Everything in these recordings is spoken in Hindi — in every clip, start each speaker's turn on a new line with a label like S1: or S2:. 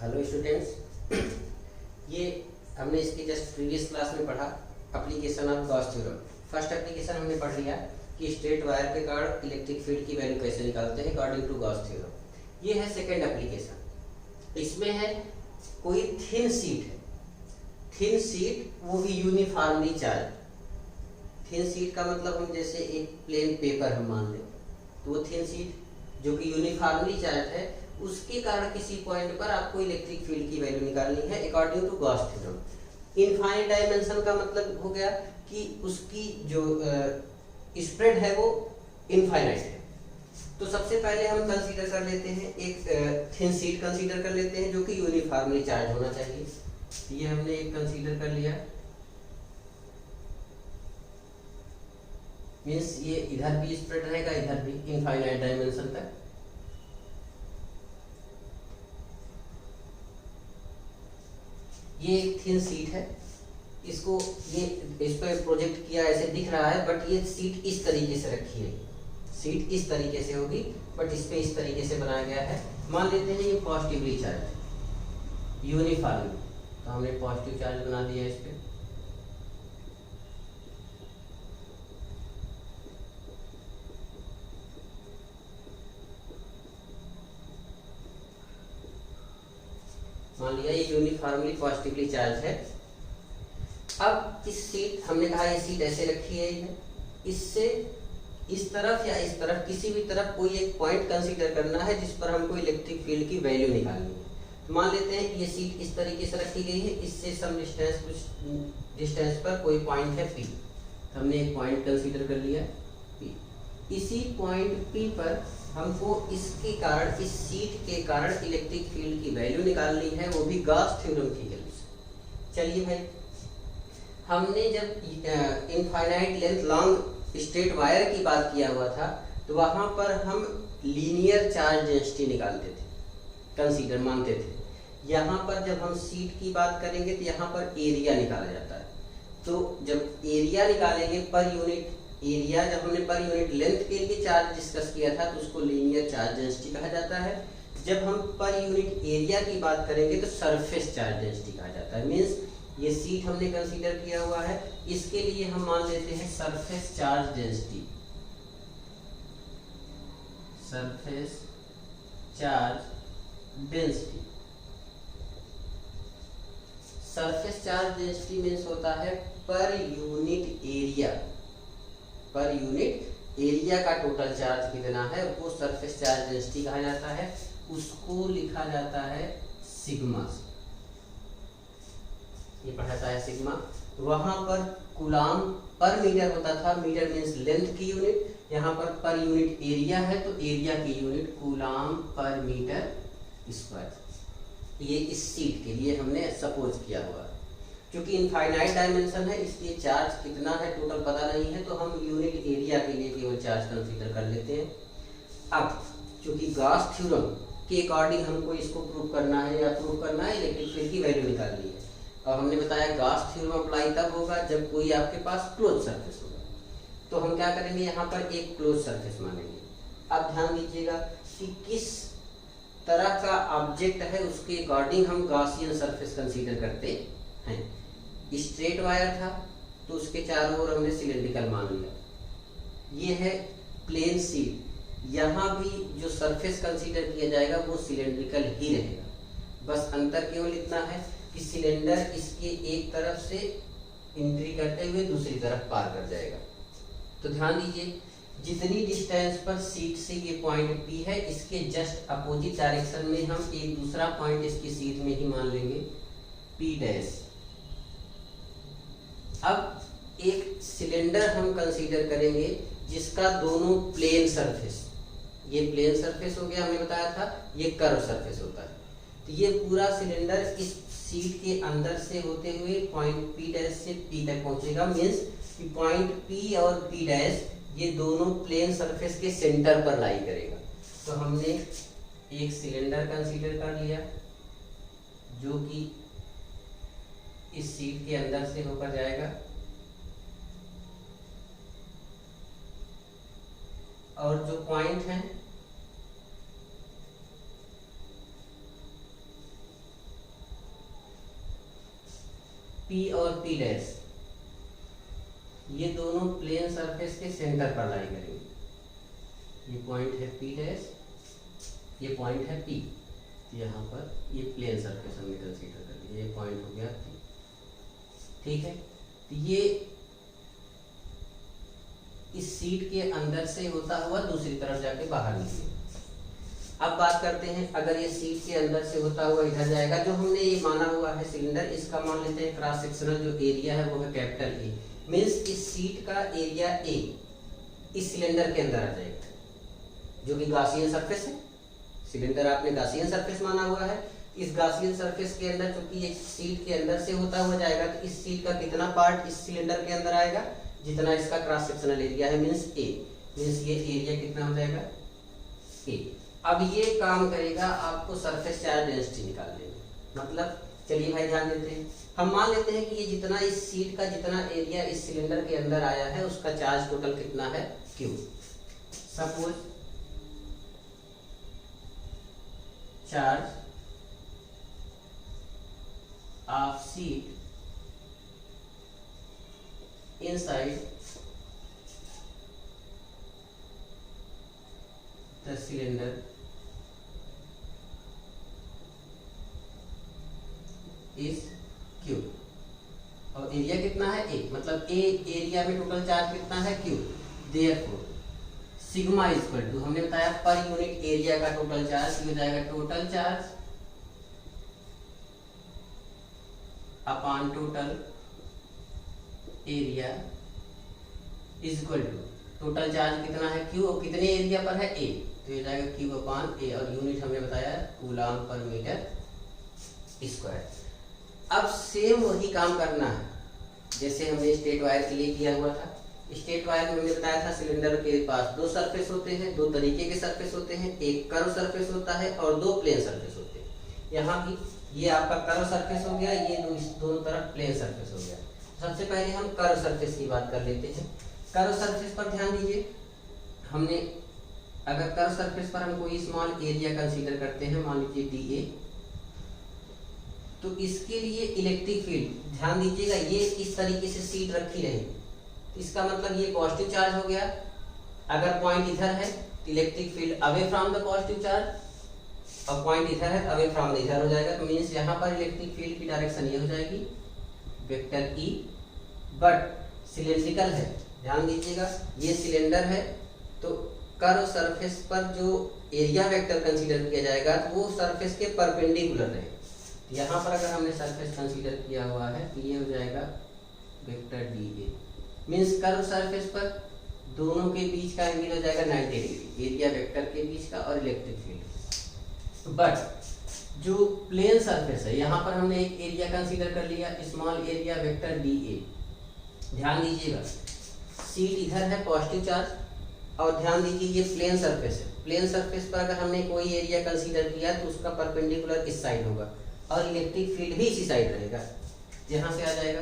S1: हेलो स्टूडेंट्स, ये हमने इसकी जस्ट प्रीवियस क्लास में पढ़ा application of Gauss theorem. First application हमने पढ़ लिया कि स्ट्रेट वायर के कारण इलेक्ट्रिक फील्ड की वैल्यू कैसे निकालते हैं अकॉर्डिंग टू गॉस थ्योरम। ये है सेकेंड एप्लीकेशन। इसमें है कोई थिन शीट है, थिन शीट वो भी यूनिफॉर्मली चार्ज। थिन शीट का मतलब हम जैसे एक प्लेन पेपर हम मान लें, तो वो थिन शीट जो कि यूनिफॉर्मली चार्ज है उसके कारण किसी पॉइंट पर आपको इलेक्ट्रिक फील्ड की वैल्यू निकालनी है according to Gauss theorem. Infinite dimension का मतलब हो गया कि उसकी जो स्प्रेड है वो इनफाइनाइट है। तो सबसे पहले हम कंसीडर कर लेते हैं एक थिन शीट कंसीडर कर लेते हैं जो कि यूनिफॉर्मली चार्ज होना चाहिए। ये हमने एक कंसीडर कर लिया, मीन्स ये इधर भी स्प्रेड रहेगा इधर भी इनफाइनाइट डायमेंशन तक। ये एक थिन शीट है, इसको इस पर प्रोजेक्ट किया ऐसे दिख रहा है, बट ये शीट इस तरीके से रखी है। शीट इस तरीके से होगी बट इस पे इस तरीके से बनाया गया है। मान लेते हैं ये पॉजिटिवली चार्ज है यूनिफॉर्म, तो हमने पॉजिटिव चार्ज बना दिया इस पे। मान लिया ये यूनिफॉर्मली पॉजिटिवली चार्ज है। अब इस शीट हमने कहा ये शीट ऐसे रखी है, इससे इस तरफ या इस तरफ किसी भी तरफ कोई एक पॉइंट कंसीडर करना है जिस पर हमको इलेक्ट्रिक फील्ड की वैल्यू निकालनी है। तो मान लेते हैं ये शीट इस तरीके से रखी गई है, इससे सम डिस्टेंस कुछ डिस्टेंस पर कोई पॉइंट है P। हमने एक पॉइंट कंसीडर कर लिया P। इसी पॉइंट P पर हमको इसके कारण इस शीट के कारण इलेक्ट्रिक फील्ड की वैल्यू निकालनी है, वो भी गॉस थ्योरम की हेल्प से। चलिए भाई, हमने जब infinite length long straight wire की बात किया हुआ था तो वहां पर हम लीनियर चार्ज डेंसिटी निकालते थे, कंसीडर मानते थे। यहाँ पर जब हम शीट की बात करेंगे तो यहाँ पर एरिया निकाला जाता है। तो जब एरिया निकालेंगे पर यूनिट एरिया, जब हमने पर यूनिट लेंथ के लिए चार्ज डिस्कस किया था तो उसको लीनियर चार्ज डेंसिटी कहा जाता है। जब हम पर यूनिट एरिया की बात करेंगे तो सरफेस चार्ज डेंसिटी कहा जाता है। मीन्स ये शीट हमने कंसीडर किया हुआ है, इसके लिए हम मान लेते हैं surface charge density. Surface charge density, surface charge density means होता है पर यूनिट एरिया। पर यूनिट एरिया का टोटल चार्ज कितना है वो सरफेस चार्ज डेंसिटी कहा जाता है। उसको लिखा जाता है सिग्मा। ये पढ़ाता है सिग्मा। वहां पर कूलाम पर मीटर होता था, मीटर मीन्स लेंथ की यूनिट। यहाँ पर यूनिट एरिया है तो एरिया की यूनिट कूलाम पर मीटर स्क्वायर। ये इस शीट के लिए हमने सपोज किया हुआ है। क्योंकि इनफाइनाइट डायमेंशन है इसलिए चार्ज कितना है टोटल पता नहीं है, तो हम यूनिट एरिया के लिए केवल चार्ज कंसीडर कर लेते हैं। अब चूंकि गॉस थ्योरम के अकॉर्डिंग हमको इसको प्रूव करना है या प्रूव करना है इलेक्ट्रिक फील्ड की वैल्यू निकालनी है। और हमने बताया गॉस थ्योरम अप्लाई तब होगा जब कोई आपके पास क्लोज सरफेस होगा। तो हम क्या करेंगे, यहाँ पर एक क्लोज सरफेस मानेंगे। अब ध्यान दीजिएगा कि किस तरह का ऑब्जेक्ट है उसके अकॉर्डिंग हम गॉसियन सरफेस कंसीडर करते हैं। स्ट्रेट वायर था तो उसके चारों ओर हमने सिलेंड्रिकल मान लिया। ये है प्लेन शीट, यहाँ भी जो सरफेस कंसीडर किया जाएगा वो सिलेंड्रिकल ही रहेगा। बस अंतर केवल इतना है कि सिलेंडर इसके एक तरफ से एंट्री करते हुए दूसरी तरफ पार कर जाएगा। तो ध्यान दीजिए, जितनी डिस्टेंस पर शीट से ये पॉइंट P है इसके जस्ट अपोजिट डायरेक्शन में हम एक दूसरा पॉइंट इसकी शीट में ही मान लेंगे P डैश। अब एक सिलेंडर हम कंसीडर करेंगे जिसका दोनों प्लेन सरफेस, ये प्लेन सरफेस हो गया, हमने बताया था ये कर्व सरफेस होता है। तो ये पूरा सिलेंडर इस शीट के अंदर से होते हुए पॉइंट P डैश से P तक पहुंचेगा। मीन्स कि पॉइंट P और P डैश ये दोनों प्लेन सरफेस के सेंटर पर लाई करेगा। तो हमने एक सिलेंडर कंसीडर कर लिया जो कि इस शीट के अंदर से होकर जाएगा और जो पॉइंट है P और P डैश ये दोनों प्लेन सरफेस के सेंटर पर लाई करेंगे। ये पॉइंट है P डैश, ये पॉइंट है P, यहाँ पर ये प्लेन सरफेस हमने कंसीडर कर लिया, ये पॉइंट हो गया P, ठीक है। तो ये इस शीट के अंदर से होता हुआ दूसरी तरफ जाके बाहर निकले। अब बात करते हैं, अगर ये शीट के अंदर से होता हुआ इधर जाएगा, जो हमने ये माना हुआ है सिलेंडर, इसका मान लेते हैं क्रॉस सेक्शनल जो एरिया है वो है कैपिटल ए, मीन्स इस शीट का एरिया ए इस सिलेंडर के अंदर आ जाएगा, जो कि गॉसियन सरफेस है। सिलेंडर आपने गॉसियन सरफेस माना हुआ है, इस गॉसियन सरफेस के अंदर चूंकि ये शीट के अंदर से होता हुआ जाएगा, तो इस शीट का कितना पार्ट इस सिलेंडर के अंदर आएगा, जितना इसका क्रॉस सेक्शनल एरिया है, मीन्स ए, मीन्स ये एरिया कितना हो जाएगा ए। अब ये काम करेगा आपको सरफेस चार्ज डेंसिटी निकालने में। मतलब चलिए भाई ध्यान देते हैं, हम मान लेते हैं कि ये जितना इस शीट का जितना एरिया इस सिलेंडर के अंदर आया है उसका चार्ज टोटल कितना है Q। Suppose charge of sheet inside the cylinder is Q और एरिया कितना है A, मतलब A एरिया में टोटल चार्ज कितना है Q। Therefore sigma equal to, हमने बताया पर यूनिट एरिया का टोटल चार्ज हो जाएगा total charge upon total area is equal to total charge कितना है Q और कितने एरिया पर है A, तो ये जाएगा Q अपॉन A और यूनिट हमने बताया कूलाम पर मीटर स्क्वायर। अब सेम वही काम करना है जैसे हमने स्टेट वायर के लिए किया हुआ था। स्टेट वायर में हमने बताया था सिलेंडर के पास दो सरफेस होते हैं, दो तरीके के सरफेस होते हैं, एक कर्व सरफेस होता है और दो प्लेन सरफेस होते हैं। यहाँ भी ये आपका कर्व सरफेस हो गया, ये दोनों तरफ प्लेन सरफेस हो गया। सबसे पहले हम कर्व सरफेस की बात कर लेते हैं। कर्व सरफेस पर ध्यान दीजिए, हमने अगर कर्व सरफेस पर हम कोई स्मॉल एरिया कंसीडर करते हैं, मान लीजिए DA, तो इसके लिए इलेक्ट्रिक फील्ड ध्यान दीजिएगा ये इस तरीके से शीट रखी रही, इसका मतलब ये पॉजिटिव चार्ज हो गया। अगर पॉइंट इधर है तो electric field away from the positive charge और पॉइंट इधर है अवे फ्रॉम द इधर हो जाएगा, तो मीन्स यहाँ पर इलेक्ट्रिक फील्ड की डायरेक्शन ये हो जाएगी वेक्टर E, बट सिलेंड्रिकल है। ध्यान दीजिएगा ये सिलेंडर है, तो कर्व सरफेस पर जो एरिया वेक्टर कंसीडर किया जाएगा तो वो सरफेस के परपेंडिकुलर रहे। यहाँ पर अगर हमने सरफेस कंसीडर किया हुआ है तो ये हो जाएगा vector DA, means curve surface पर दोनों के बीच का एंगल हो जाएगा 90 डिग्री, एरिया वेक्टर के बीच का और इलेक्ट्रिक फील्ड। बट जो प्लेन सरफेस है यहाँ पर हमने एक एरिया कंसीडर कर लिया, स्मॉल एरिया वेक्टर DA। ध्यान दीजिएगा शीट इधर है पॉजिटिव चार्ज और ध्यान दीजिए ये प्लेन सरफेस है। प्लेन सरफेस पर अगर हमने कोई एरिया कंसीडर किया तो उसका परपेंडिकुलर इस साइड होगा और इलेक्ट्रिक फील्ड भी इसी साइड रहेगा। यहाँ से आ जाएगा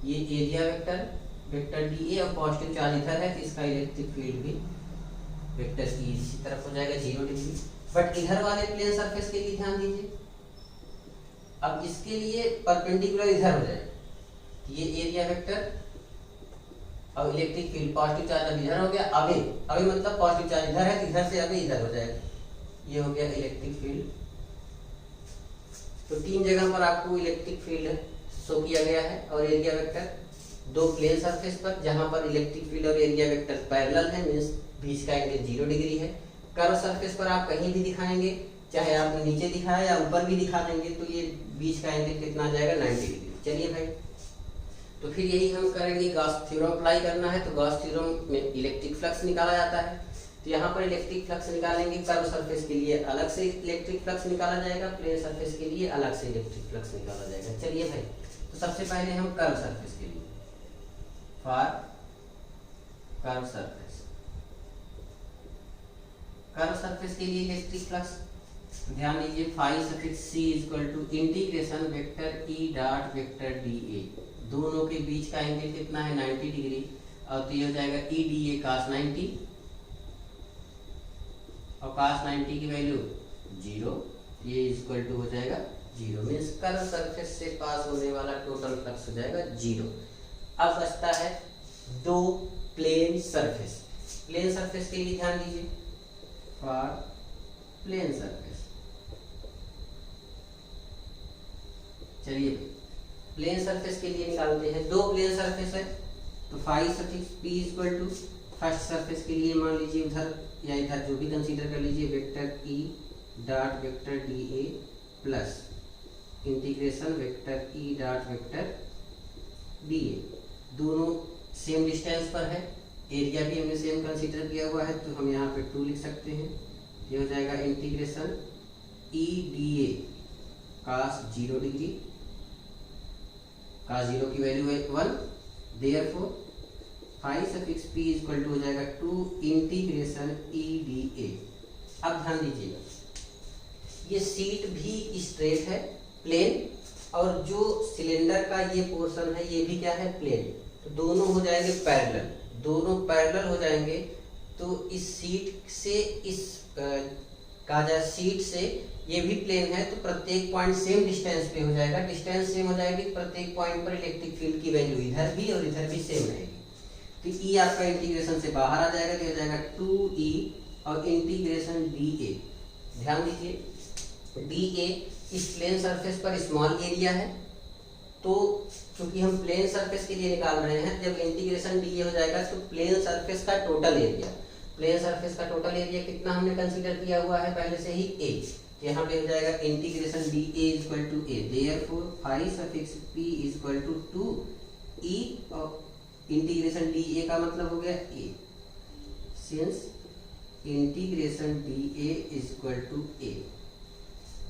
S1: ये एरिया वेक्टर वेक्टर DA और पॉजिटिव चार्ज इधर है तो इसका इलेक्ट्रिक फील्ड भी वेक्टर की इसी तरफ हो जाएगा 0 डिग्री। बट इधर वाले प्लेन सरफेस के लिए ध्यान दीजिए, अब इसके लिए परपेंडिकुलर इधर हो जाएगा, ये एरिया वेक्टर और इलेक्ट्रिक फील्ड पॉजिटिव चार्ज अब इधर हो गया, अवे मतलब पॉजिटिव चार्ज इधर है तो इधर से अवे इधर हो जाएगा, ये हो गया इलेक्ट्रिक फील्ड। तो तीन जगह पर आपको इलेक्ट्रिक फील्ड शो किया गया है और एरिया वेक्टर दो प्लेन सरफेस पर जहां पर इलेक्ट्रिक फील्ड और एरिया वेक्टर पैरेलल है, मींस बीच का एंगल 0 डिग्री है। कर्व सरफेस पर आप कहीं भी दिखाएंगे, चाहे आप नीचे दिखाए या ऊपर भी दिखा देंगे, तो ये बीच का एंगल कितना आ जाएगा 90 डिग्री। चलिए भाई, तो फिर यही हम करेंगे, गॉस थ्योरम अप्लाई करना है। तो गॉस थ्योरम में इलेक्ट्रिक फ्लक्स निकाला जाता है, तो यहाँ पर इलेक्ट्रिक फ्लक्स निकालेंगे। कर्व सरफेस के लिए अलग से इलेक्ट्रिक फ्लक्स निकाला जाएगा, प्लेन सरफेस के लिए अलग से इलेक्ट्रिक फ्लक्स निकाला जाएगा। चलिए भाई, तो सबसे पहले हम कर्व सरफेस के लिए फॉर कर्व सरफेस के लिए इलेक्ट्रिक फ्लक्स ध्यान दीजिए, phi suffix C equal to integration vector E dot vector DA। दोनों के बीच का एंगल कितना है 90 डिग्री और तो ये हो जाएगा E DA cos 90 और cos 90 की वैल्यू 0, ये इक्वल टू हो जाएगा जीरो, मीन्स कर्व सरफेस से पास होने वाला टोटल फ्लक्स हो जाएगा जीरो। अब बचता है दो प्लेन सरफेस। प्लेन सरफेस के लिए ध्यान दीजिए, फॉर प्लेन सरफेस, चलिए प्लेन सरफेस के लिए निकालते हैं। दो प्लेन सरफेस है तो phi suffix p equal to first surface के लिए मान लीजिए उधर या इधर जो भी कंसीडर कर लीजिए, vector e dot vector dA plus integration vector e dot vector dA। दोनों सेम डिस्टेंस पर है, एरिया भी हमने सेम कंसीडर किया हुआ है तो हम यहाँ पे 2 लिख सकते हैं। ये हो जाएगा integration e dA cos 0 degree, cos 0 की वैल्यू है 1, therefore phi suffix p equal to हो जाएगा 2 इंटीग्रेशन e dA। अब ध्यान दीजिएगा, ये सीट भी स्ट्रेट है प्लेन, और जो सिलेंडर का ये पोर्शन है ये भी क्या है प्लेन, तो दोनों हो जाएंगे पैरेलल, दोनों पैरेलल हो जाएंगे। तो इस सीट से इस सीट से ये भी प्लेन है तो प्रत्येक पॉइंट सेम डिस्टेंस पे हो जाएगा। डिस्टेंस सेम हो जाएगी, प्रत्येक पॉइंट पर इलेक्ट्रिक फील्ड की वैल्यू इधर भी और इधर भी सेम रहेगी। तो ई आपका इंटीग्रेशन से बाहर आ जाएगा, तो हो जाएगा 2e और इंटीग्रेशन dA। ध्यान दीजिए dA इस प्लेन सरफेस पर स्मॉल एरिया है, तो क्योंकि हम प्लेन सरफेस के लिए निकाल रहे हैं, जब इंटीग्रेशन dA हो जाएगा तो प्लेन सरफेस का टोटल एरिया, प्लेन सरफेस का टोटल एरिया कितना हमने कंसीडर किया हुआ है पहले से ही a, यहाँ पे हो जाएगा integration dA equal to a, therefore phi suffix p equal to 2e और इंटीग्रेशन dA का मतलब हो गया a, since integration dA equal to a।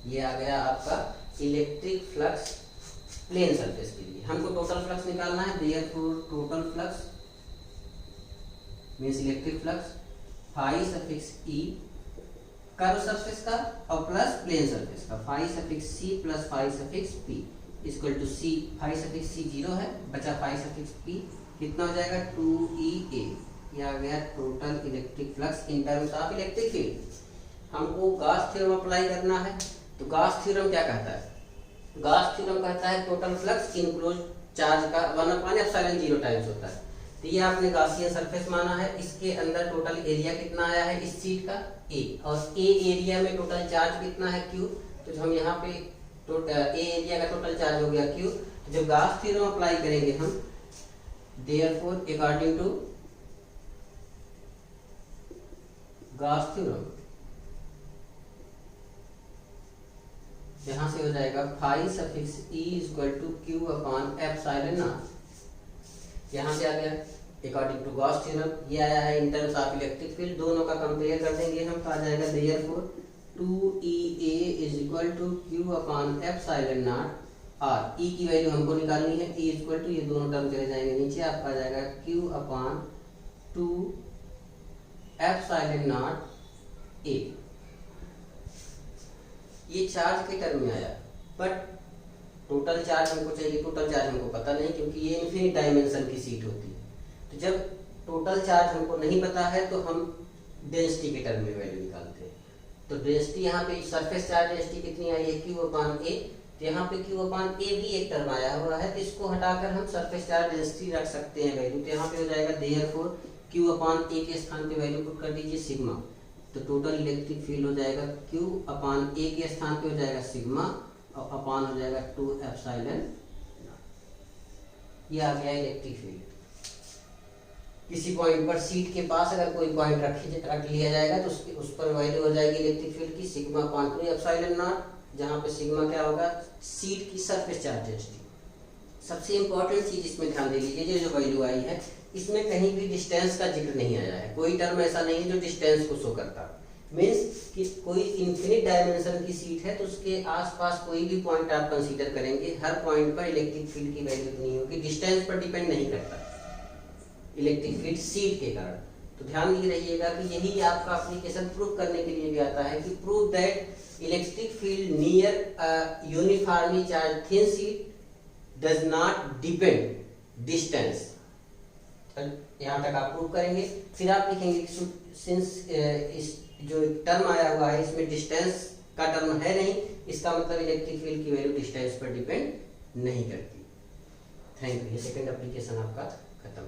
S1: ये आ गया आपका इलेक्ट्रिक फ्लक्स प्लेन सरफेस के लिए। हमको टोटल फ्लक्स निकालना है, therefore total flux means electric flux phi suffix e curve surface का और प्लस प्लेन सरफेस का, phi suffix c plus phi suffix p equal to c, phi suffix c 0 है, बचा फाई सफिक्स p, कितना हो जाएगा 2EA। ये आ गया total electric flux in terms of electric field. हमको गॉस थ्योरम अप्लाई करना है, तो गॉस थ्योरम क्या कहता है? गॉस थ्योरम कहता है टोटल फ्लक्स इनक्लोज चार्ज का 1/ε0 टाइम्स होता है। तो ये आपने गॉसियन सरफेस माना है, इसके अंदर टोटल एरिया कितना आया है इस सीट का a, और a एरिया में टोटल चार्ज कितना है q, तो हम यहाँ पे a एरिया का टोटल चार्ज हो गया q। तो जब गॉस थ्योरम अप्लाई करेंगे हम, therefore according to Gauss theorem, यहाँ से हो जाएगा phi suffix e equal to q upon epsilon not. यहाँ से आ गया अकॉर्डिंग टू गॉस थ्योरम, ये आया है in terms of electric field. दोनों का कंपेयर कर देंगे हम, तो आ जाएगा therefore 2EA is equal to q upon epsilon not, और e की वैल्यू हमको निकालनी है, e इक्वल टू ये दोनों टर्म चले जाएंगे नीचे, आपका आ जाएगा q upon 2 epsilon not a। ये चार्ज के टर्म में आया, बट टोटल चार्ज हमको चाहिए, टोटल चार्ज हमको पता नहीं क्योंकि ये इन्फिनिट डायमेंशन की सीट होती है। तो जब टोटल चार्ज हमको नहीं पता है तो हम डेंसिटी के टर्म में वैल्यू निकालते हैं। तो डेंसिटी यहाँ पे सरफेस चार्ज डेंसिटी कितनी आई है q अपॉन a, तो यहाँ पे q अपॉन a भी एक टर्म आया हुआ है, तो इसको हटाकर हम सरफेस चार्ज डेंसिटी रख सकते हैं वैल्यू। तो यहाँ पे हो जाएगा देयरफॉर q अपॉन a के स्थान पे वैल्यू पुट कर दीजिए सिग्मा, तो टोटल इलेक्ट्रिक फील्ड हो जाएगा q अपॉन a के स्थान पे हो जाएगा सिग्मा और अपॉन हो जाएगा 2 एप्सिलॉन। ये आ गया इलेक्ट्रिक फील्ड। किसी पॉइंट पर सीट के पास अगर कोई पॉइंट रख लिया जाएगा तो उस पर वैल्यू हो जाएगी इलेक्ट्रिक फील्ड की सिग्मा अपॉन 2 एप्सिलॉन नॉट, जहाँ पे सिग्मा क्या होगा सीट की सरफेस चार्ज डेंसिटी। सबसे इंपॉर्टेंट चीज इसमें ध्यान दे लीजिए, ये जो वैल्यू आई है इसमें कहीं भी डिस्टेंस का जिक्र नहीं आया है, कोई टर्म ऐसा नहीं है जो डिस्टेंस को शो करता। मीन्स कि कोई इन्फिनिट डायमेंशन की सीट है तो उसके आसपास कोई भी पॉइंट आप कंसीडर करेंगे, हर पॉइंट पर इलेक्ट्रिक फील्ड की वैल्यू इतनी होगी, डिस्टेंस पर डिपेंड नहीं करता इलेक्ट्रिक फील्ड सीट के कारण। तो ध्यान ये रहिएगा कि यही आपका एप्लीकेशन प्रूव करने के लिए भी आता है कि prove that electric field near uniformly charge thin sheet does not depend distance. यहाँ तक आप प्रूव करेंगे, फिर आप लिखेंगे सिंस इस जो टर्म आया हुआ है इसमें डिस्टेंस का टर्म है नहीं, इसका मतलब इलेक्ट्रिक फील्ड की वैल्यू डिस्टेंस पर डिपेंड नहीं करती। Thank you. ये सेकंड एप्लीकेशन आपका खत्म।